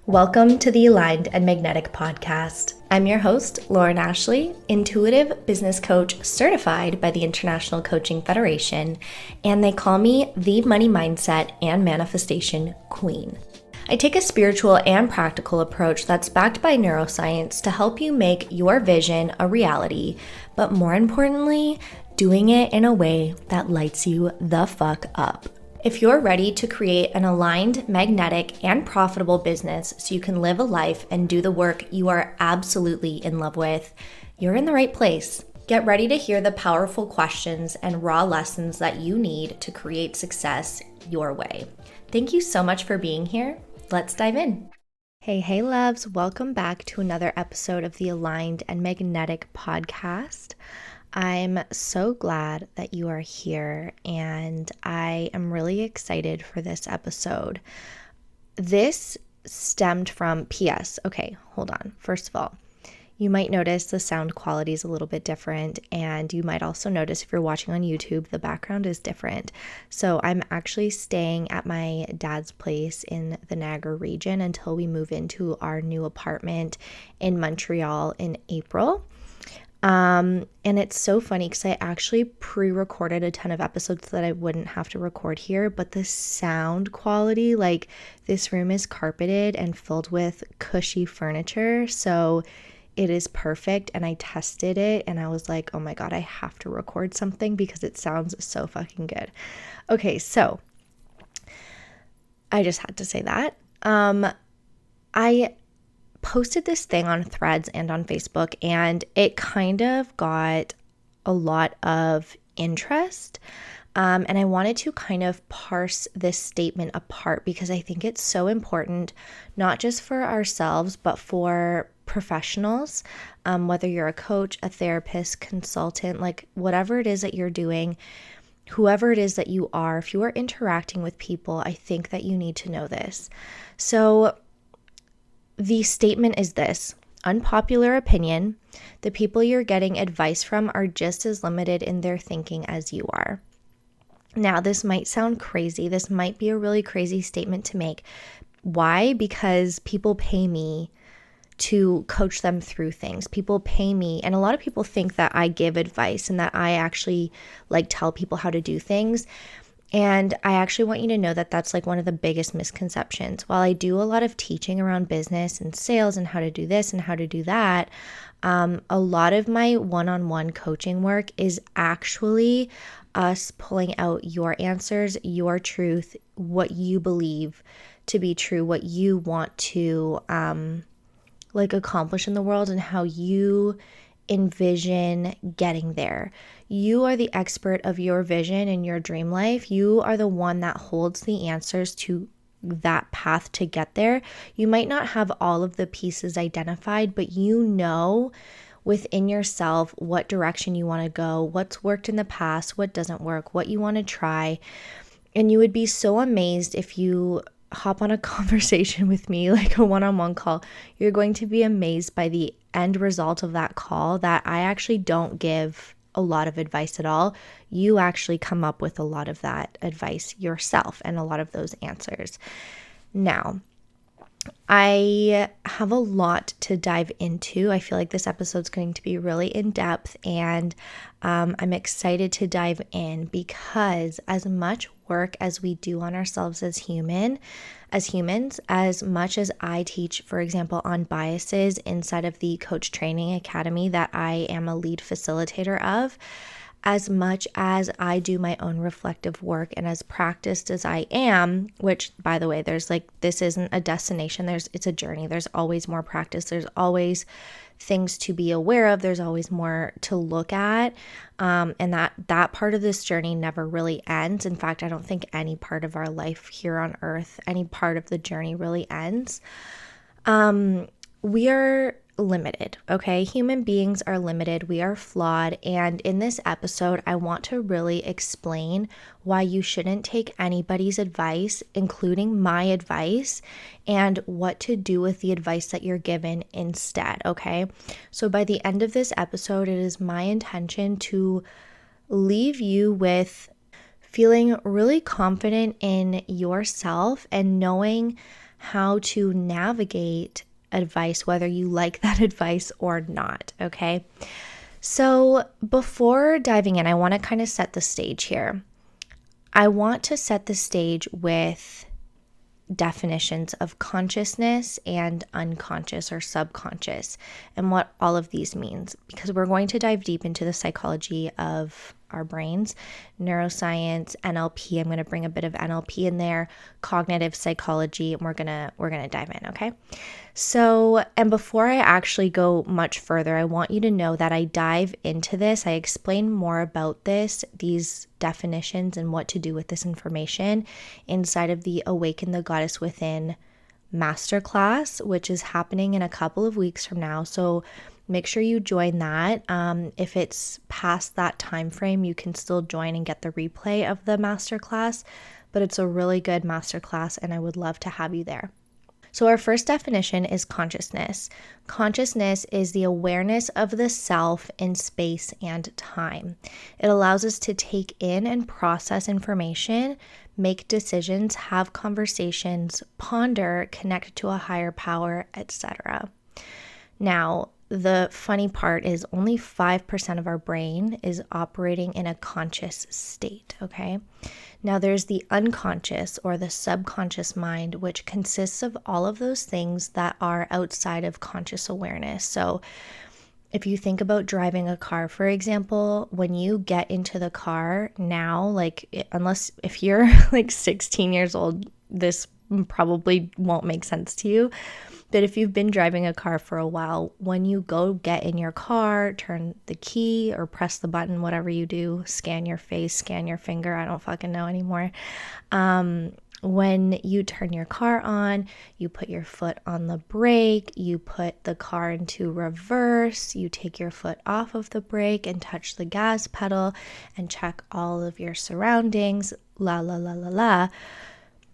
Welcome to the Aligned and Magnetic podcast. I'm your host, Lauren Ashley, intuitive business coach certified by the International Coaching Federation, and they call me the money mindset and manifestation queen. I take a spiritual and practical approach that's backed by neuroscience to help you make your vision a reality, but more importantly, doing it in a way that lights you the fuck up. If you're ready to create an aligned, magnetic, and profitable business so you can live a life and do the work you are absolutely in love with, you're in the right place. Get ready to hear the powerful questions and raw lessons that you need to create success your way. Thank you so much for being here. Let's dive in. Hey loves, welcome back to another episode of the Aligned and Magnetic podcast. I'm so glad that you are here, and I am really excited for this episode. This stemmed from PS. Okay, hold on. First of all, you might notice the sound quality is a little bit different, and you might also notice if you're watching on YouTube, the background is different. So I'm actually staying at my dad's place in the Niagara region until we move into our new apartment in Montreal in April. And it's so funny because I actually pre-recorded a ton of episodes so that I wouldn't have to record here, but the sound quality, like this room is carpeted and filled with cushy furniture, so it is perfect. And I tested it and I was like, oh my God, I have to record something because it sounds so fucking good. Okay, so I just had to say that. I posted this thing on Threads and on Facebook, and it kind of got a lot of interest. And I wanted to kind of parse this statement apart because I think it's so important, not just for ourselves, but for professionals, whether you're a coach, a therapist, consultant, like whatever it is that you're doing, whoever it is that you are, if you are interacting with people, I think that you need to know this. So the statement is this: unpopular opinion, the people you're getting advice from are just as limited in their thinking as you are. Now, this might sound crazy. This might be a really crazy statement to make. Why? Because people pay me to coach them through things. People pay me, and a lot of people think that I give advice and that I actually tell people how to do things. And I actually want you to know that that's one of the biggest misconceptions. While I do a lot of teaching around business and sales and how to do this and how to do that, a lot of my one-on-one coaching work is actually us pulling out your answers, your truth, what you believe to be true, what you want to accomplish in the world, and how you envision getting there. You are the expert of your vision and your dream life. You are the one that holds the answers to that path to get there. You might not have all of the pieces identified, but you know within yourself what direction you want to go, what's worked in the past, what doesn't work, what you want to try. And you would be so amazed if you hop on a conversation with me, like a one-on-one call. You're going to be amazed by the end result of that call, that I actually don't give a lot of advice at all. You actually come up with a lot of that advice yourself and a lot of those answers. Now, I have a lot to dive into. I feel like this episode's going to be really in depth, and I'm excited to dive in because as much work as we do on ourselves as humans, as much as I teach, for example, on biases inside of the Coach Training Academy that I am a lead facilitator of, as much as I do my own reflective work and as practiced as I am, which by the way, there's this isn't a destination, it's a journey. There's always more practice. There's always things to be aware of. There's always more to look at. And that part of this journey never really ends. In fact, I don't think any part of our life here on earth, any part of the journey really ends. We are limited, okay? Human beings are limited. We are flawed. And in this episode, I want to really explain why you shouldn't take anybody's advice, including my advice, and what to do with the advice that you're given instead, okay? So by the end of this episode, it is my intention to leave you with feeling really confident in yourself and knowing how to navigate advice, whether you like that advice or not, okay? So before diving in, I want to kind of set the stage here. I want to set the stage with definitions of consciousness and unconscious or subconscious and what all of these means, because we're going to dive deep into the psychology of our brains, neuroscience, NLP. I'm going to bring a bit of NLP in there, cognitive psychology, and we're going to dive in, okay? So, and before I actually go much further, I want you to know that I dive into this, I explain more about these definitions and what to do with this information inside of the Awaken the Goddess Within masterclass, which is happening in a couple of weeks from now. So make sure you join that. If it's past that time frame, you can still join and get the replay of the masterclass, but it's a really good masterclass and I would love to have you there. So our first definition is consciousness. Consciousness is the awareness of the self in space and time. It allows us to take in and process information, make decisions, have conversations, ponder, connect to a higher power, etc. Now, the funny part is only 5% of our brain is operating in a conscious state, okay? Now, there's the unconscious or the subconscious mind, which consists of all of those things that are outside of conscious awareness. So if you think about driving a car, for example, when you get into the car now, unless if you're like 16 years old, this probably won't make sense to you. But if you've been driving a car for a while, when you go get in your car, turn the key or press the button, whatever you do, scan your face, scan your finger, I don't fucking know anymore. When you turn your car on, you put your foot on the brake, you put the car into reverse, you take your foot off of the brake and touch the gas pedal and check all of your surroundings, la la la la la.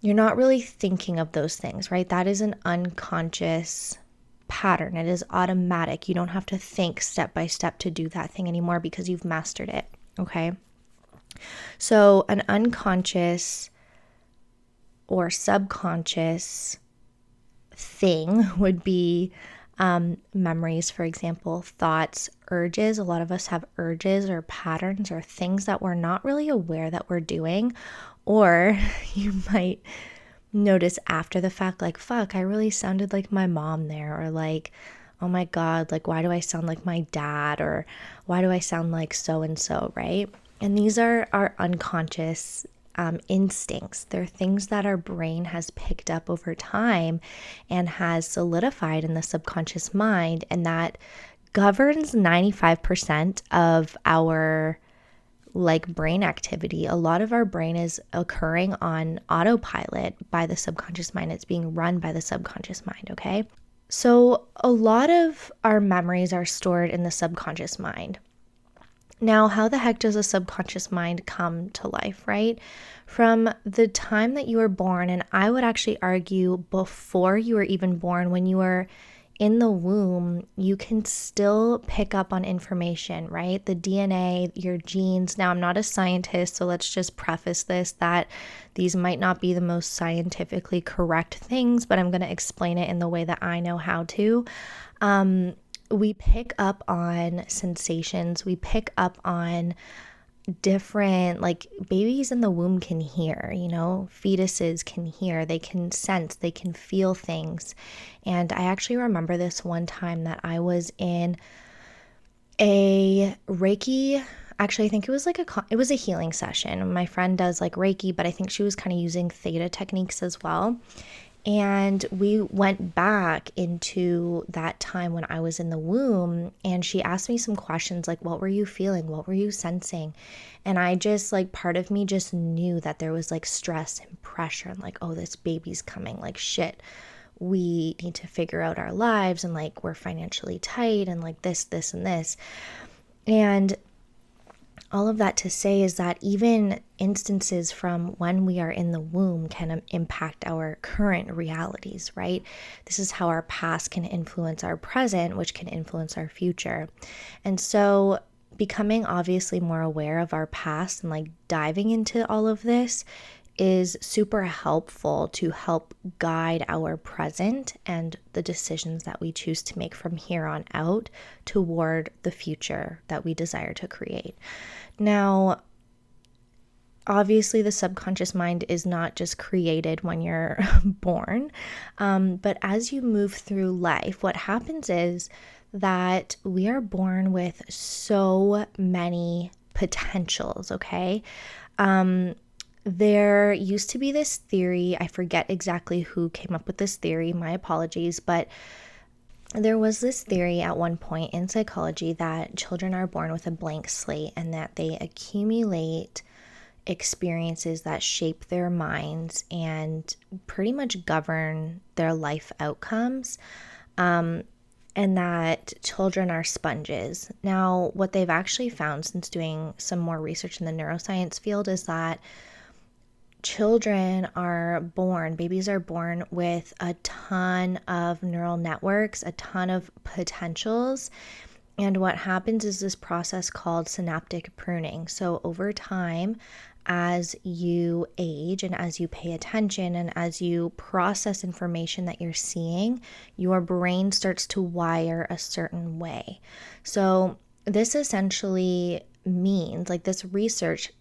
You're not really thinking of those things, right? That is an unconscious pattern. It is automatic. You don't have to think step by step to do that thing anymore because you've mastered it, okay? So an unconscious or subconscious thing would be memories, for example, thoughts, urges. A lot of us have urges or patterns or things that we're not really aware that we're doing. Or you might notice after the fact, like, fuck, I really sounded like my mom there. Or like, oh my God, like, why do I sound like my dad? Or why do I sound like so-and-so, right? And these are our unconscious instincts. They're things that our brain has picked up over time and has solidified in the subconscious mind. And that governs 95% of our brain activity. A lot of our brain is occurring on autopilot by the subconscious mind. It's being run by the subconscious mind, okay? So a lot of our memories are stored in the subconscious mind. Now, how the heck does a subconscious mind come to life, right? From the time that you were born, and I would actually argue before you were even born, when you were in the womb, you can still pick up on information, right? The DNA, your genes. Now, I'm not a scientist, so let's just preface this that these might not be the most scientifically correct things, but I'm going to explain it in the way that I know how to. We pick up on sensations. We pick up on different, like babies in the womb can hear, fetuses can hear, they can sense, they can feel things. And I actually remember this one time that I was in a Reiki, actually I think it was it was a healing session. My friend does like Reiki, but I think she was kind of using theta techniques as well. And we went back into that time when I was in the womb, and she asked me some questions like, what were you feeling? What were you sensing? And I just part of me just knew that there was stress and pressure and oh, this baby's coming, shit. We need to figure out our lives and we're financially tight and this, and this. And all of that to say is that even instances from when we are in the womb can impact our current realities, right? This is how our past can influence our present, which can influence our future. And so becoming obviously more aware of our past and diving into all of this is super helpful to help guide our present and the decisions that we choose to make from here on out toward the future that we desire to create. Now, obviously, the subconscious mind is not just created when you're born, but as you move through life, what happens is that we are born with so many potentials, okay? There used to be this theory, I forget exactly who came up with this theory, my apologies, but there was this theory at one point in psychology that children are born with a blank slate and that they accumulate experiences that shape their minds and pretty much govern their life outcomes, and that children are sponges. Now, what they've actually found since doing some more research in the neuroscience field is that babies are born with a ton of neural networks, a ton of potentials. And what happens is this process called synaptic pruning. So over time, as you age and as you pay attention and as you process information that you're seeing, your brain starts to wire a certain way. So this essentially means, like, this research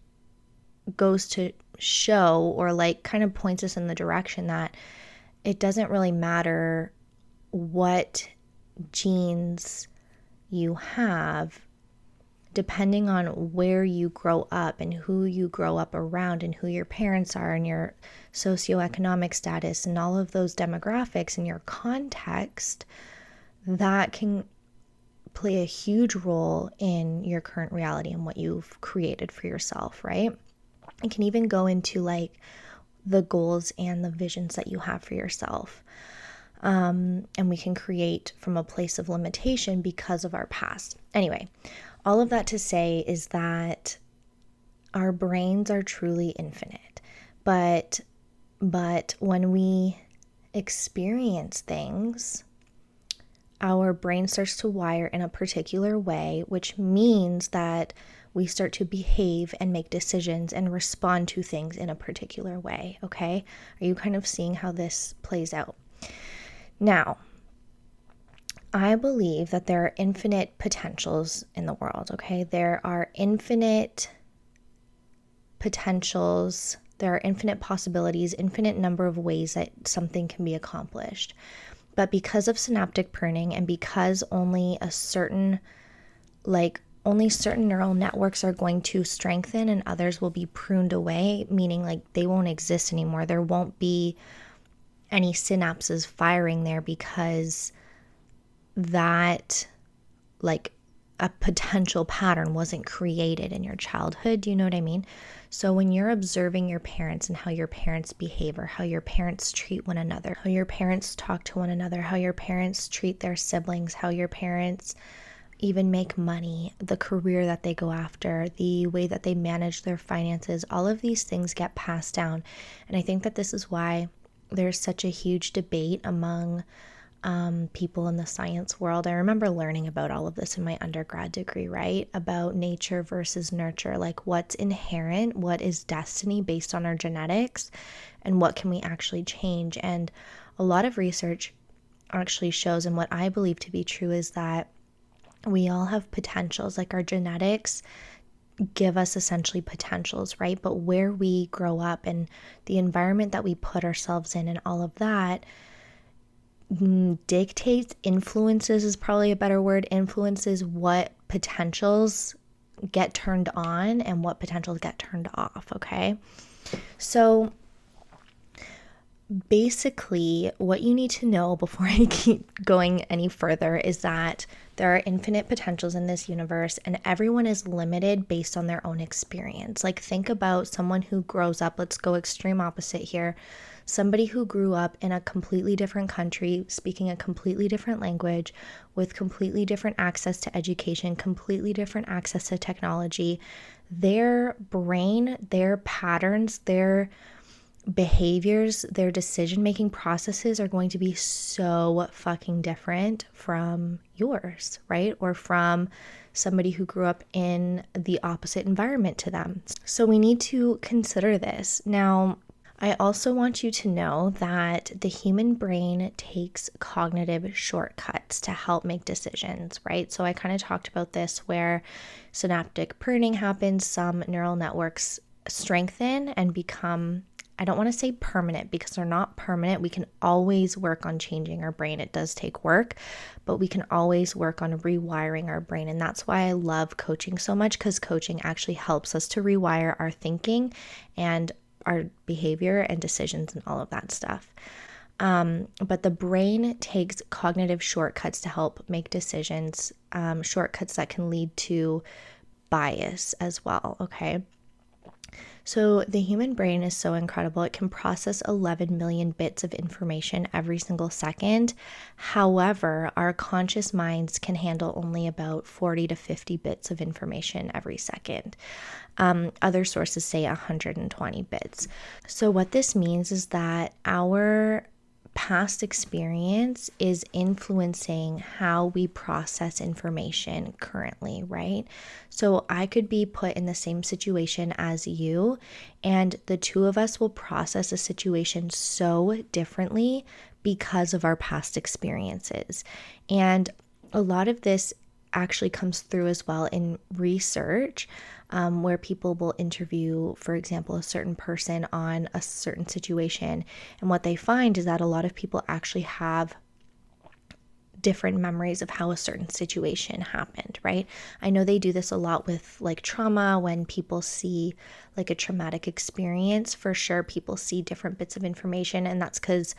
goes to show, or like kind of points us in the direction that it doesn't really matter what genes you have, depending on where you grow up and who you grow up around and who your parents are and your socioeconomic status and all of those demographics and your context, that can play a huge role in your current reality and what you've created for yourself, right? It can even go into like the goals and the visions that you have for yourself. And we can create from a place of limitation because of our past. Anyway, all of that to say is that our brains are truly infinite. But when we experience things, our brain starts to wire in a particular way, which means that we start to behave and make decisions and respond to things in a particular way, okay? Are you kind of seeing how this plays out? Now, I believe that there are infinite potentials in the world, okay? There are infinite potentials, there are infinite possibilities, infinite number of ways that something can be accomplished. But because of synaptic pruning and because only certain neural networks are going to strengthen and others will be pruned away, meaning like they won't exist anymore. There won't be any synapses firing there because that, like, a potential pattern wasn't created in your childhood. Do you know what I mean? So when you're observing your parents and how your parents behave, or how your parents treat one another, how your parents talk to one another, how your parents treat their siblings, how your parents even make money, the career that they go after, the way that they manage their finances, all of these things get passed down. And I think that this is why there's such a huge debate among people in the science world. I remember learning about all of this in my undergrad degree, right? About nature versus nurture, like what's inherent, what is destiny based on our genetics, and what can we actually change. And a lot of research actually shows, and what I believe to be true, is that we all have potentials. Like, our genetics give us essentially potentials, right? But where we grow up and the environment that we put ourselves in and all of that dictates, influences is probably a better word, influences what potentials get turned on and what potentials get turned off, okay? So basically, what you need to know before I keep going any further is that there are infinite potentials in this universe, and everyone is limited based on their own experience. Like, think about someone who grows up, let's go extreme opposite here, somebody who grew up in a completely different country, speaking a completely different language, with completely different access to education, completely different access to technology. Their brain, their patterns, their behaviors, their decision-making processes are going to be so fucking different from yours, right? Or from somebody who grew up in the opposite environment to them. So we need to consider this. Now, I also want you to know that the human brain takes cognitive shortcuts to help make decisions, right? So I kind of talked about this where synaptic pruning happens, some neural networks strengthen and become, I don't want to say permanent because they're not permanent. We can always work on changing our brain. It does take work, but we can always work on rewiring our brain. And that's why I love coaching so much, because coaching actually helps us to rewire our thinking and our behavior and decisions and all of that stuff. But the brain takes cognitive shortcuts to help make decisions, shortcuts that can lead to bias as well, okay? So the human brain is so incredible. It can process 11 million bits of information every single second. However, our conscious minds can handle only about 40 to 50 bits of information every second. Other sources say 120 bits. So what this means is that our past experience is influencing how we process information currently, right? So I could be put in the same situation as you, and the two of us will process a situation so differently because of our past experiences. And a lot of this actually comes through as well in research, where people will interview, for example, a certain person on a certain situation. And what they find is that a lot of people actually have different memories of how a certain situation happened, right? I know they do this a lot with like trauma. When people see like a traumatic experience, for sure, people see different bits of information. And that's because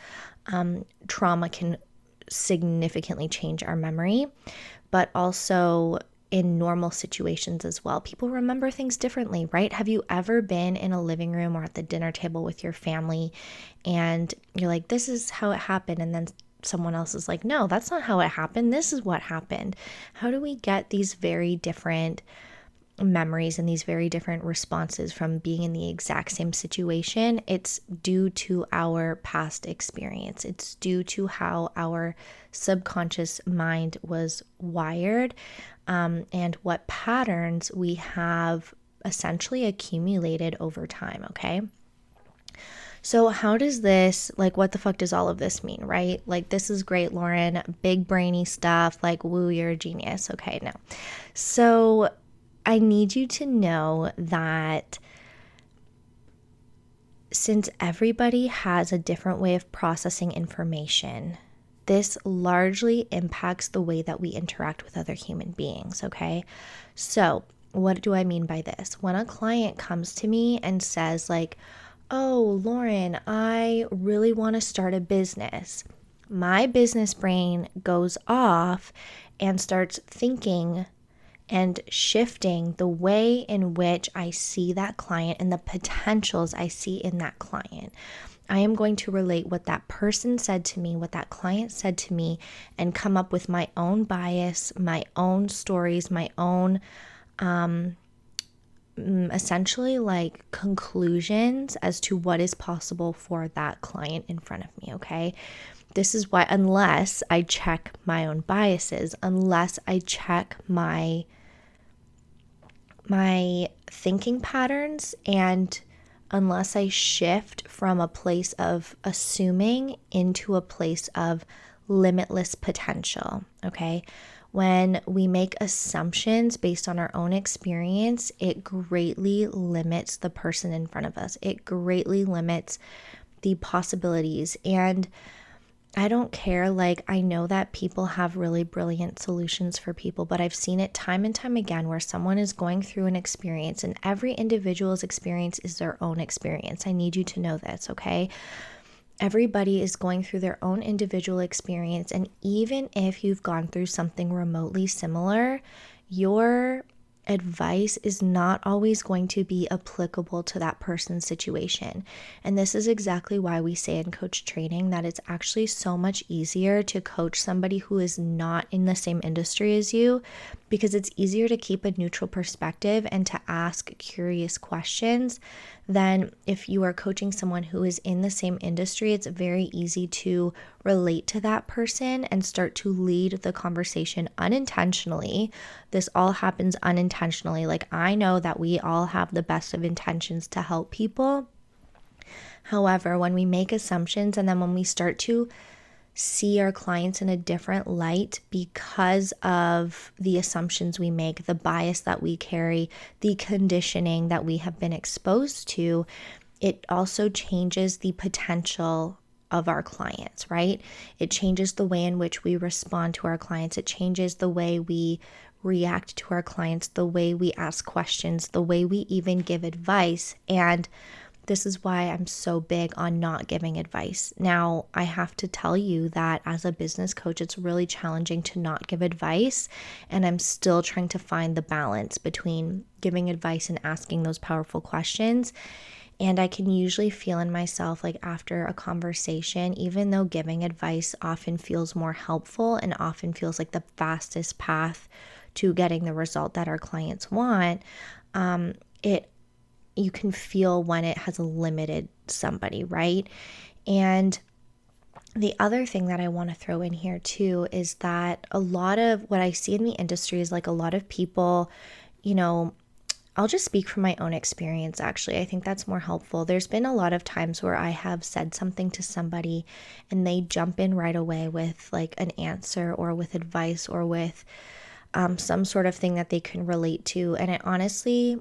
trauma can significantly change our memory, but also in normal situations as well. People remember things differently, right? Have you ever been in a living room or at the dinner table with your family and you're like, this is how it happened, and then someone else is like, no, that's not how it happened. This is what happened. How do we get these very different memories and these very different responses from being in the exact same situation? It's due to our past experience. It's due to how our subconscious mind was wired, and what patterns we have essentially accumulated over time, okay? So how does this, like, what the fuck does all of this mean, right? Like, this is great, Lauren, big brainy stuff, like, woo, you're a genius. Okay, no. So I need you to know that since everybody has a different way of processing information, this largely impacts the way that we interact with other human beings, okay? So what do I mean by this? When a client comes to me and says like, oh, Lauren, I really want to start a business, my business brain goes off and starts thinking and shifting the way in which I see that client and the potentials I see in that client. I am going to relate what that person said to me, what that client said to me, and come up with my own bias, my own stories, my own essentially like conclusions as to what is possible for that client in front of me, okay? This is why, unless I check my own biases, unless I check my thinking patterns, and unless I shift from a place of assuming into a place of limitless potential, okay? When we make assumptions based on our own experience, it greatly limits the person in front of us. It greatly limits the possibilities. And I don't care, like, I know that people have really brilliant solutions for people, but I've seen it time and time again where someone is going through an experience, and every individual's experience is their own experience. I need you to know this, okay? Everybody is going through their own individual experience, and even if you've gone through something remotely similar, your advice is not always going to be applicable to that person's situation. And this is exactly why we say in coach training that it's actually so much easier to coach somebody who is not in the same industry as you, because it's easier to keep a neutral perspective and to ask curious questions then if you are coaching someone who is in the same industry, it's very easy to relate to that person and start to lead the conversation unintentionally. This all happens unintentionally. Like, I know that we all have the best of intentions to help people. However, when we make assumptions and then when we start to see our clients in a different light because of the assumptions we make, the bias that we carry, the conditioning that we have been exposed to, it also changes the potential of our clients, right? It changes the way in which we respond to our clients. It changes the way we react to our clients, the way we ask questions, the way we even give advice. And this is why I'm so big on not giving advice. Now, I have to tell you that as a business coach, it's really challenging to not give advice. And I'm still trying to find the balance between giving advice and asking those powerful questions. And I can usually feel in myself, like after a conversation, even though giving advice often feels more helpful and often feels like the fastest path to getting the result that our clients want, you can feel when it has limited somebody, right? And the other thing that I want to throw in here too is that a lot of what I see in the industry is like a lot of people, I'll just speak from my own experience, actually. I think that's more helpful. There's been a lot of times where I have said something to somebody and they jump in right away with like an answer or with advice or with some sort of thing that they can relate to. And it honestly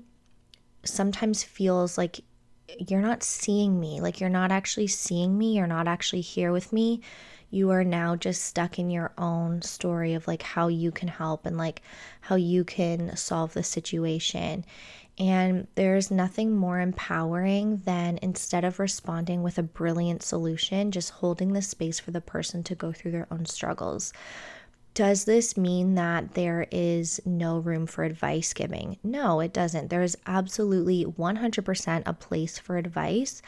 sometimes feels like you're not seeing me, like you're not actually seeing me, you're not actually here with me. You are now just stuck in your own story of like how you can help and like how you can solve the situation. And there's nothing more empowering than, instead of responding with a brilliant solution, just holding the space for the person to go through their own struggles. Does this mean that there is no room for advice giving? No, it doesn't. There is absolutely 100% a place for advice.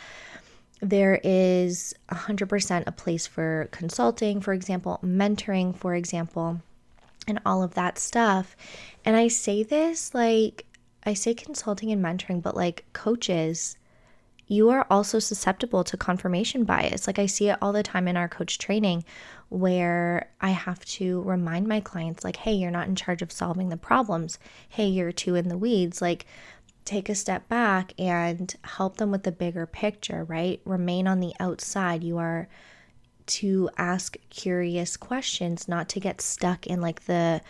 There is 100% a place for consulting, for example, mentoring, for example, and all of that stuff. And I say this like, I say consulting and mentoring, but like coaches, you are also susceptible to confirmation bias. Like I see it all the time in our coach training where I have to remind my clients like, hey, you're not in charge of solving the problems. Hey, you're too in the weeds. Like, take a step back and help them with the bigger picture, right? Remain on the outside. You are to ask curious questions, not to get stuck in like the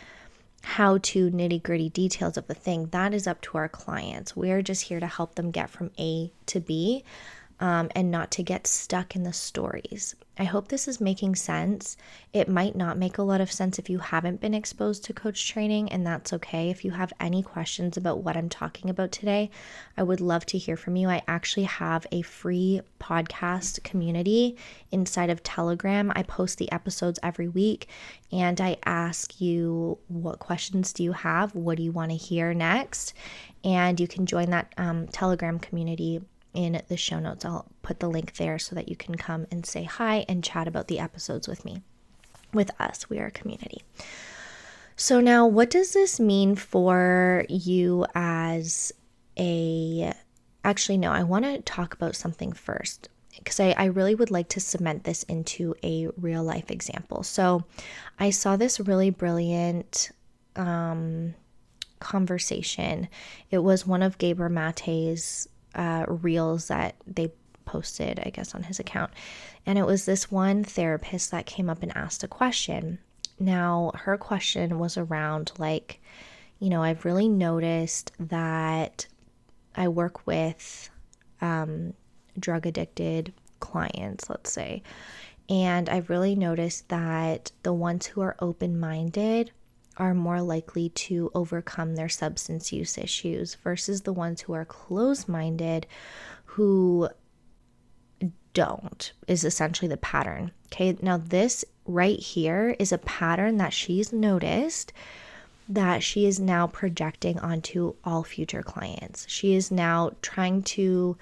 how to nitty gritty details of the thing. That is up to our clients. We're just here to help them get from A to B, and not to get stuck in the stories. I hope this is making sense. It might not make a lot of sense if you haven't been exposed to coach training, and that's okay. If you have any questions about what I'm talking about today, I would love to hear from you. I actually have a free podcast community inside of Telegram. I post the episodes every week, and I ask you, what questions do you have? What do you want to hear next? And you can join that Telegram community in the show notes. I'll put the link there so that you can come and say hi and chat about the episodes with me. With us, we are a community. So now, what does this mean for you as actually, no, I want to talk about something first, because I really would like to cement this into a real life example. So I saw this really brilliant conversation. It was one of Gabriel Mate's reels that they posted, I guess, on his account. And it was this one therapist that came up and asked a question. Now, her question was around like, I've really noticed that I work with drug addicted clients, let's say, and I've really noticed that the ones who are open-minded are more likely to overcome their substance use issues versus the ones who are closed-minded who don't, is essentially the pattern. Okay, now this right here is a pattern that she's noticed that she is now projecting onto all future clients. She is now trying to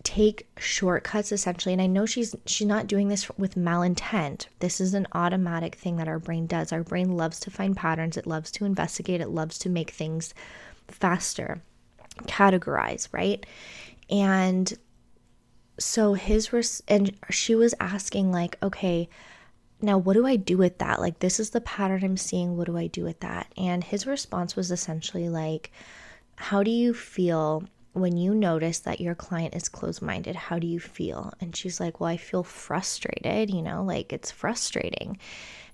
take shortcuts essentially, and I know she's not doing this with malintent. This is an automatic thing that our brain does. Our brain loves to find patterns, it loves to investigate, it loves to make things faster, categorize, right? And so and she was asking like, okay, now what do I do with that? Like, this is the pattern I'm seeing. What do I do with that? And his response was essentially like, how do you feel when you notice that your client is closed-minded? How do you feel? And she's like, well, I feel frustrated, like it's frustrating.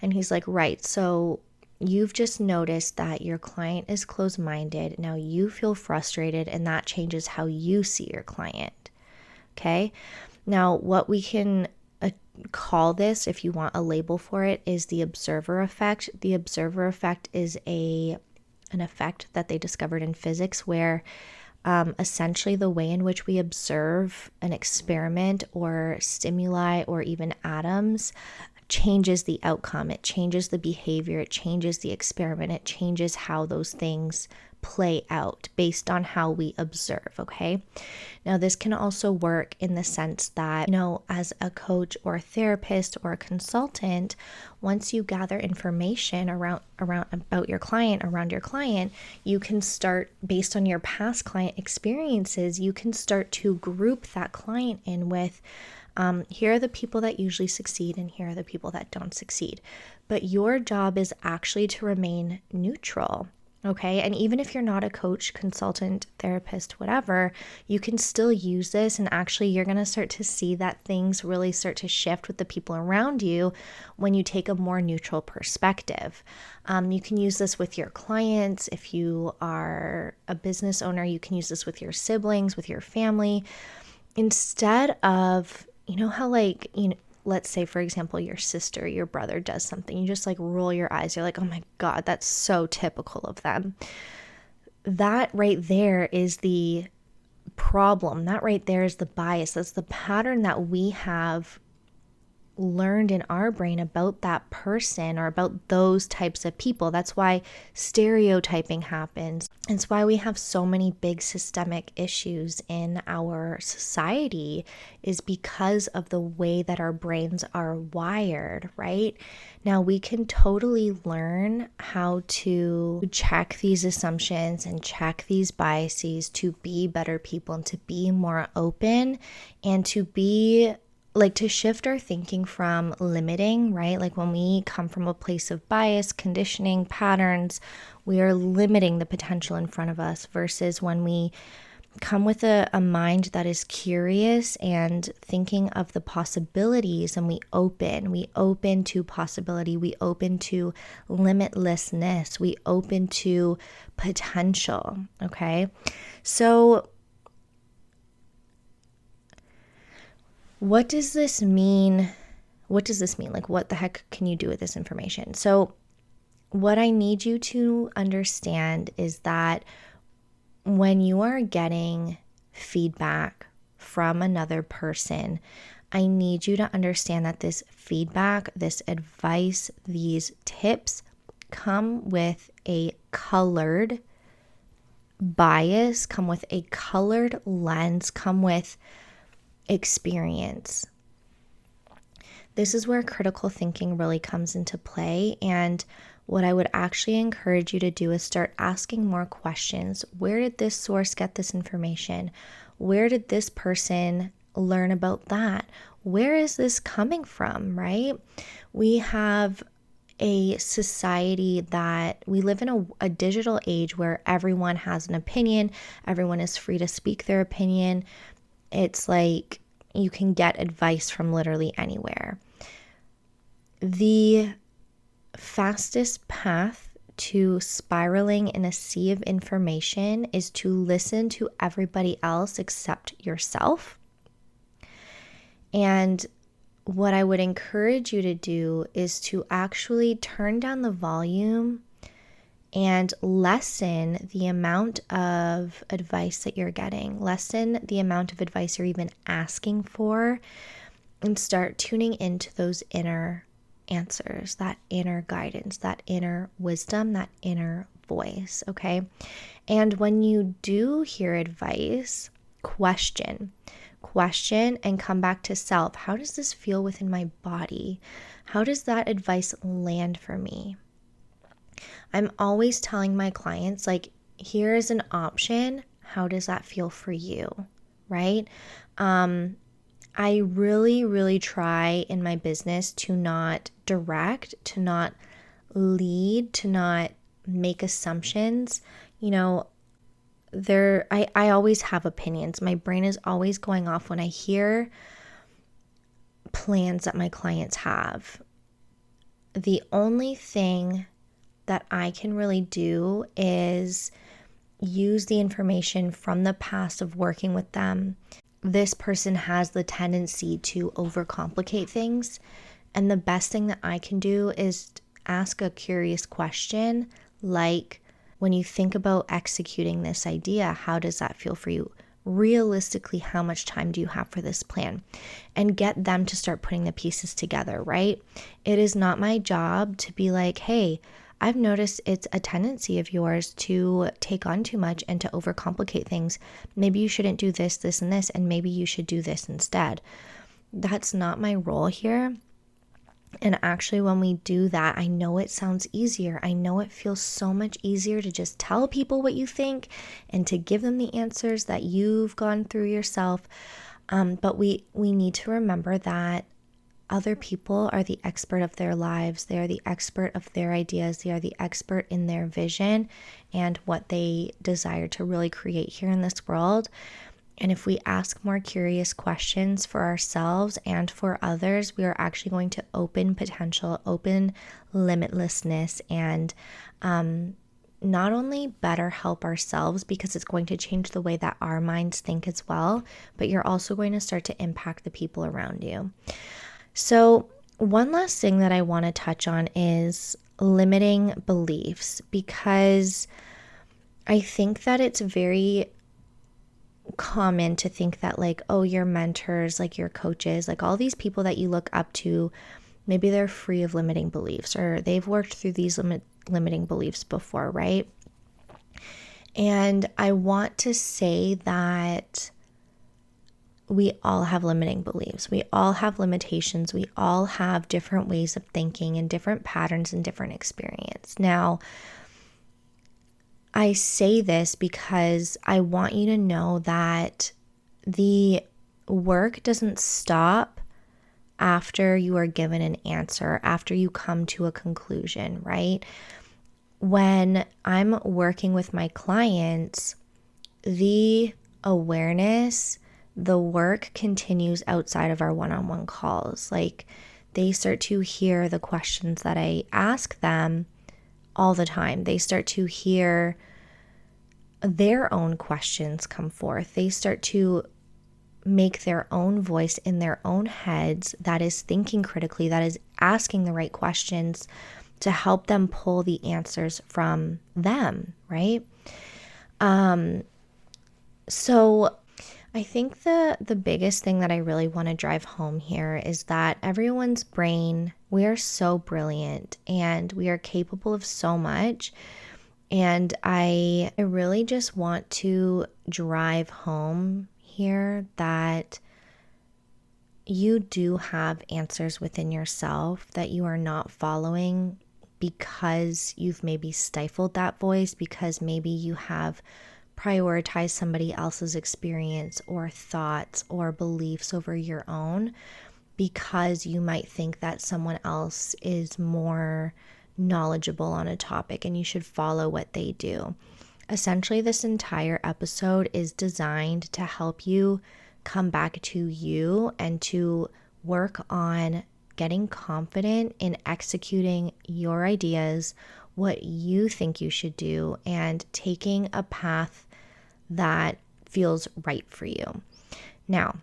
And he's like, right. So you've just noticed that your client is closed-minded. Now you feel frustrated, and that changes how you see your client. Okay. Now, what we can call this, if you want a label for it, is the observer effect. The observer effect is an effect that they discovered in physics where essentially the way in which we observe an experiment or stimuli or even atoms changes the outcome. It changes the behavior. It changes the experiment. It changes how those things play out based on how we observe, okay? Now, this can also work in the sense that, as a coach or a therapist or a consultant, once you gather information around about your client, around your client, you can start, based on your past client experiences, you can start to group that client in with, here are the people that usually succeed and here are the people that don't succeed. But your job is actually to remain neutral. Okay. And even if you're not a coach, consultant, therapist, whatever, you can still use this. And actually, you're going to start to see that things really start to shift with the people around you when you take a more neutral perspective. You can use this with your clients. If you are a business owner, you can use this with your siblings, with your family. Instead of, how let's say, for example, your sister, your brother does something. You just like roll your eyes. You're like, oh my God, that's so typical of them. That right there is the problem. That right there is the bias. That's the pattern that we have learned in our brain about that person or about those types of people. That's why stereotyping happens. It's why we have so many big systemic issues in our society, is because of the way that our brains are wired, right? Now, we can totally learn how to check these assumptions and check these biases to be better people and to be more open and to be to shift our thinking from limiting, right? Like when we come from a place of bias, conditioning, patterns, we are limiting the potential in front of us versus when we come with a mind that is curious and thinking of the possibilities, and we open to possibility, we open to limitlessness, we open to potential, okay? So what does this mean? Like, what the heck can you do with this information? So what I need you to understand is that when you are getting feedback from another person, I need you to understand that this feedback, this advice, these tips come with a colored bias, come with a colored lens, come with experience. This is where critical thinking really comes into play. And what I would actually encourage you to do is start asking more questions. Where did this source get this information? Where did this person learn about that? Where is this coming from, right? We have a society that we live in a digital age where everyone has an opinion. Everyone is free to speak their opinion. It's like you can get advice from literally anywhere. The fastest path to spiraling in a sea of information is to listen to everybody else except yourself. And what I would encourage you to do is to actually turn down the volume and lessen the amount of advice that you're getting, lessen the amount of advice you're even asking for, and start tuning into those inner answers, that inner guidance, that inner wisdom, that inner voice, okay? And when you do hear advice, question and come back to self. How does this feel within my body? How does that advice land for me? I'm always telling my clients, like, here is an option. How does that feel for you? right? I really, really try in my business to not direct, to not lead, to not make assumptions. I always have opinions. My brain is always going off when I hear plans that my clients have. The only thing that I can really do is use the information from the past of working with them. This person has the tendency to overcomplicate things. And the best thing that I can do is ask a curious question like, when you think about executing this idea, how does that feel for you? Realistically, how much time do you have for this plan? And get them to start putting the pieces together, right? It is not my job to be like, hey, I've noticed it's a tendency of yours to take on too much and to overcomplicate things. Maybe you shouldn't do this, this, and this, and maybe you should do this instead. That's not my role here. And actually, when we do that, I know it sounds easier. I know it feels so much easier to just tell people what you think and to give them the answers that you've gone through yourself. But we need to remember that other people are the expert of their lives. They are the expert of their ideas. They are the expert in their vision and what they desire to really create here in this world. And if we ask more curious questions for ourselves and for others, we are actually going to open potential, open limitlessness, and not only better help ourselves because it's going to change the way that our minds think as well, but you're also going to start to impact the people around you. So one last thing that I want to touch on is limiting beliefs, because I think that it's very common to think that like, oh, your mentors, like your coaches, like all these people that you look up to, maybe they're free of limiting beliefs or they've worked through these limiting beliefs before, right? And I want to say that we all have limiting beliefs. We all have limitations. We all have different ways of thinking and different patterns and different experience. Now, I say this because I want you to know that the work doesn't stop after you are given an answer, after you come to a conclusion, right? When I'm working with my clients, the awareness, the work continues outside of our one-on-one calls. Like they start to hear the questions that I ask them all the time. They start to hear their own questions come forth. They start to make their own voice in their own heads that is thinking critically, that is asking the right questions to help them pull the answers from them, right? So I think the biggest thing that I really want to drive home here is that everyone's brain, we are so brilliant and we are capable of so much. And I really just want to drive home here that you do have answers within yourself that you are not following because you've maybe stifled that voice, because maybe you have prioritized somebody else's experience or thoughts or beliefs over your own, because you might think that someone else is more knowledgeable on a topic and you should follow what they do. Essentially, this entire episode is designed to help you come back to you and to work on getting confident in executing your ideas, what you think you should do, and taking a path that feels right for you. Now,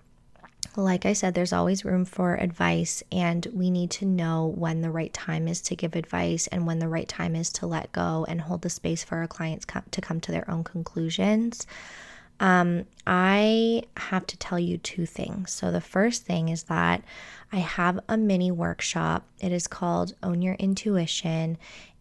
like I said, there's always room for advice, and we need to know when the right time is to give advice and when the right time is to let go and hold the space for our clients to come to their own conclusions. I have to tell you two things. So the first thing is that I have a mini workshop. It is called Own Your Intuition,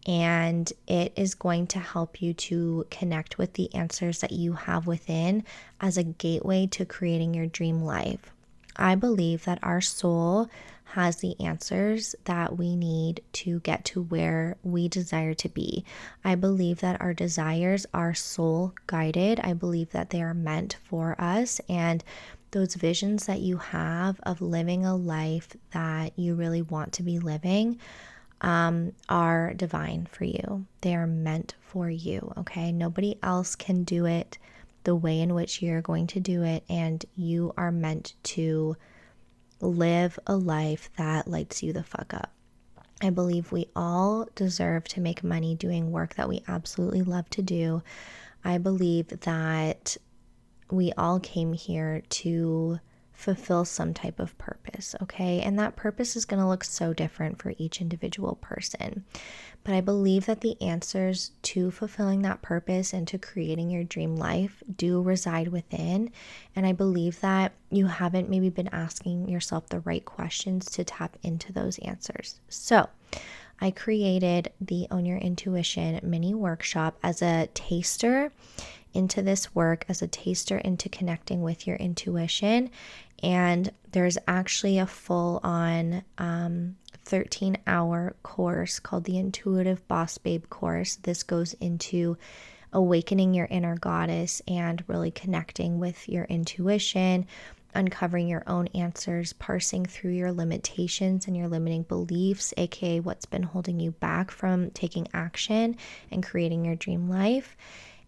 and it is going to help you to connect with the answers that you have within as a gateway to creating your dream life. I believe that our soul has the answers that we need to get to where we desire to be. I believe that our desires are soul guided. I believe that they are meant for us, and those visions that you have of living a life that you really want to be living are divine for you. They are meant for you, okay? Nobody else can do it the way in which you're going to do it, and you are meant to live a life that lights you the fuck up. I believe we all deserve to make money doing work that we absolutely love to do. I believe that we all came here to fulfill some type of purpose, okay? And that purpose is going to look so different for each individual person. But I believe that the answers to fulfilling that purpose and to creating your dream life do reside within. And I believe that you haven't maybe been asking yourself the right questions to tap into those answers. So I created the Own Your Intuition mini workshop as a taster into this work, as a taster into connecting with your intuition. And there's actually a full-on 13-hour course called the Intuitive Boss Babe course. This goes into awakening your inner goddess and really connecting with your intuition, uncovering your own answers, parsing through your limitations and your limiting beliefs, aka what's been holding you back from taking action and creating your dream life.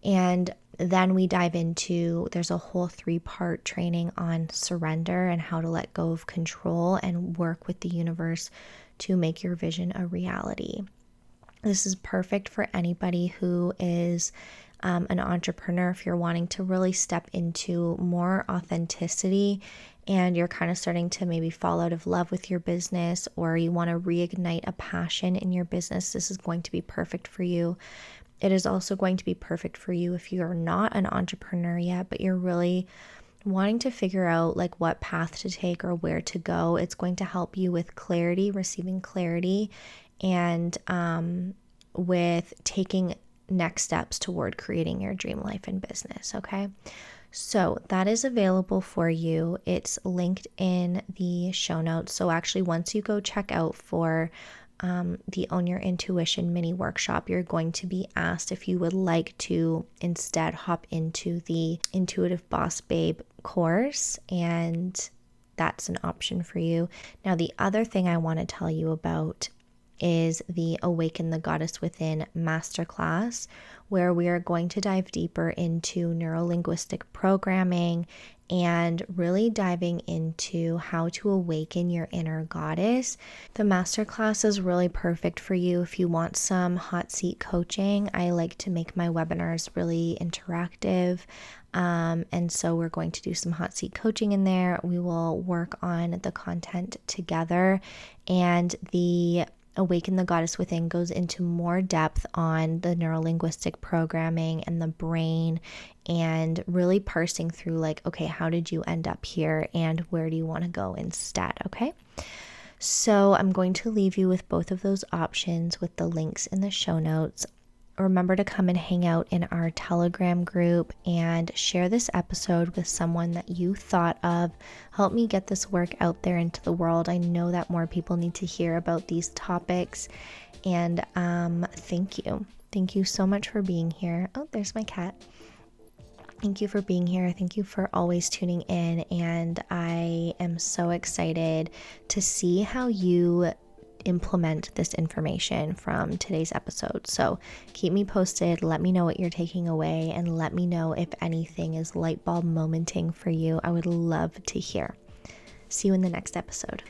And then we dive into, there's a whole 3-part training on surrender and how to let go of control and work with the universe to make your vision a reality. This is perfect for anybody who is an entrepreneur. If you're wanting to really step into more authenticity and you're kind of starting to maybe fall out of love with your business, or you want to reignite a passion in your business, this is going to be perfect for you. It is also going to be perfect for you if you're not an entrepreneur yet, but you're really wanting to figure out like what path to take or where to go. It's going to help you with clarity, receiving clarity, and with taking next steps toward creating your dream life and business, okay? So that is available for you. It's linked in the show notes. So actually, once you go check out for the Own Your Intuition mini workshop, you're going to be asked if you would like to instead hop into the Intuitive Boss Babe course, and that's an option for you. Now, the other thing I want to tell you about is the Awaken the Goddess Within masterclass, where we are going to dive deeper into neuro-linguistic programming and really diving into how to awaken your inner goddess. The masterclass is really perfect for you if you want some hot seat coaching. I like to make my webinars really interactive. And so we're going to do some hot seat coaching in there. We will work on the content together, and the Awaken the Goddess Within goes into more depth on the neuro-linguistic programming and the brain, and really parsing through like, okay, how did you end up here and where do you want to go instead, okay? So I'm going to leave you with both of those options with the links in the show notes. Remember to come and hang out in our Telegram group and share this episode with someone that you thought of. Help me get this work out there into the world. I know that more people need to hear about these topics. And thank you. Thank you so much for being here. Oh, there's my cat. Thank you for being here. Thank you for always tuning in. And I am so excited to see how you implement this information from today's episode. So keep me posted. Let me know what you're taking away, and let me know if anything is light bulb momenting for you. I would love to hear. See you in the next episode.